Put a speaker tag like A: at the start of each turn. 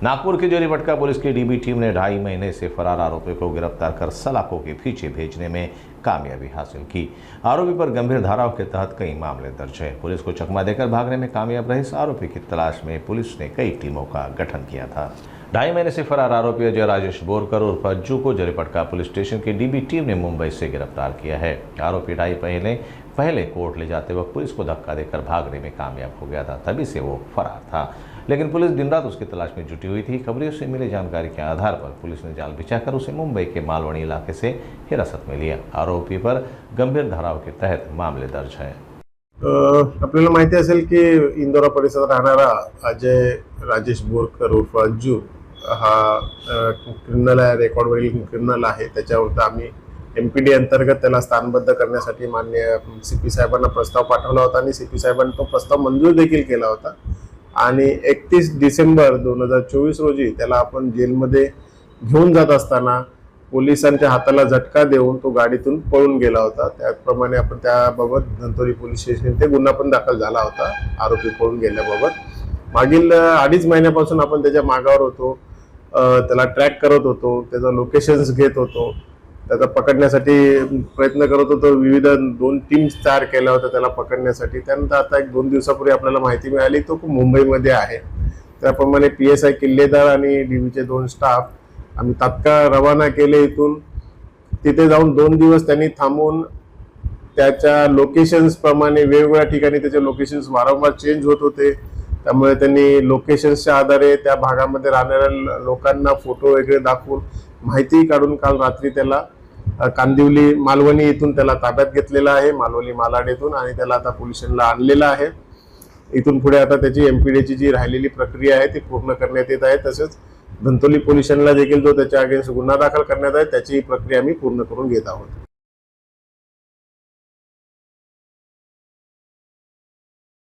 A: नागपुर की जोरीपटका पुलिस की dB team ने 2.5 महीने से फरार आरोपी को गिरफ्तार कर सलाखों के पीछे भेजने में कामयाबी हासिल की। आरोपी पर गंभीर धाराओं के तहत कई मामले दर्ज है। पुलिस को चकमा देकर भागने में कामयाब रहे इस आरोपी की तलाश में पुलिस ने कई टीमों का गठन किया था। 2.5 महीने से फरार आरोपी अजय राजेश बोरकर उर्फ अज्जू को जोरीपटका पुलिस स्टेशन की डीबी टीम ने मुंबई से गिरफ्तार किया है। आरोपी 2.5 महीने पहले कोर्ट ले जाते वक्त पुलिस को धक्का देकर भागने में कामयाब हो गया था, तभी से वो फरार था। लेकिन पुलिस दिन रात उसकी तलाश में जुटी हुई थी। खबरों से मिली जानकारी के आधार पर पुलिस ने जाल बिछाकर उसे मुंबई के मालवणी इलाके से हिरासत में लिया। आरोपी पर गंभीर धाराओं के तहत मामले दर्ज है।
B: आपल्याला माहिती असेल की इंदोरा परिसरात राहणारा अजय राजेश बोरकर उर्फ अज्जू हा क्रिमिनल आहे, रेकॉर्डवरील क्रिमिनल आहे। त्याच्यावर आम्ही MPD अंतर्गत त्याला स्थानबद्ध करण्यासाठी माननीय CP साहेबांना प्रस्ताव पाठवला होता आणि CP साहेबांनी तो प्रस्ताव मंजूर देखील केला होता आणि 31 डिसेंबर 2024 रोजी त्याला आपण जेलमध्ये घेऊन जात असताना पोलिसांच्या हाताला झटका देऊन तो गाडीतून पळून गेला होता। त्याप्रमाणे आपण त्याबाबत धंतोली पोलीस स्टेशन येथे गुन्हा पण दाखल झाला होता आरोपी पळून गेल्याबाबत। मागील 2.5 महिन्यापासून आपण त्याच्या मागावर होतो, त्याला ट्रॅक करत होतो, त्याचा लोकेशन्स घेत होतो, त्याला पकडण्यासाठी प्रयत्न करत होतो। विविध 2 टीम्स तयार केल्या होत्या त्याला पकडण्यासाठी। त्यानंतर आता 1-2 दिवसापूर्वी आपल्याला माहिती मिळाली तो मुंबईमध्ये आहे। त्याप्रमाणे PSI किल्लेदार आणि DBचे 2 स्टाफ आम्ही तात्काळ रवाना केले इथून। तिथे जाऊन 2 दिवस त्यांनी थांबून त्याच्या लोकेशन्स प्रमाणे वेगवेगळ्या ठिकाणी त्याचे लोकेशन्स वारंवार चेंज होत होते। त्यामुळे त्यांनी लोकेशन्सच्या आधारे त्या भागामध्ये राहणाऱ्या लोकांना फोटो वगैरे दाखवून माहिती काढून काल रात्री त्याला कांदिवली मालवणी इथून त्याला ताब्यात घेतलेला आहे, मालवणी मालाड येथून, आणि त्याला आता पोलीस स्टेशनला आणलेला आहे। इथून पुढे आता त्याची MPDची जी राहिलेली प्रक्रिया आहे ती पूर्ण करण्यात येत आहे। तसेच धंतोली पोलीस स्टेशनला देखील जो त्याच्या अगेन्स्ट गुन्हा दाखल करण्यात आहे त्याची प्रक्रिया आम्ही पूर्ण करून घेत आहोत।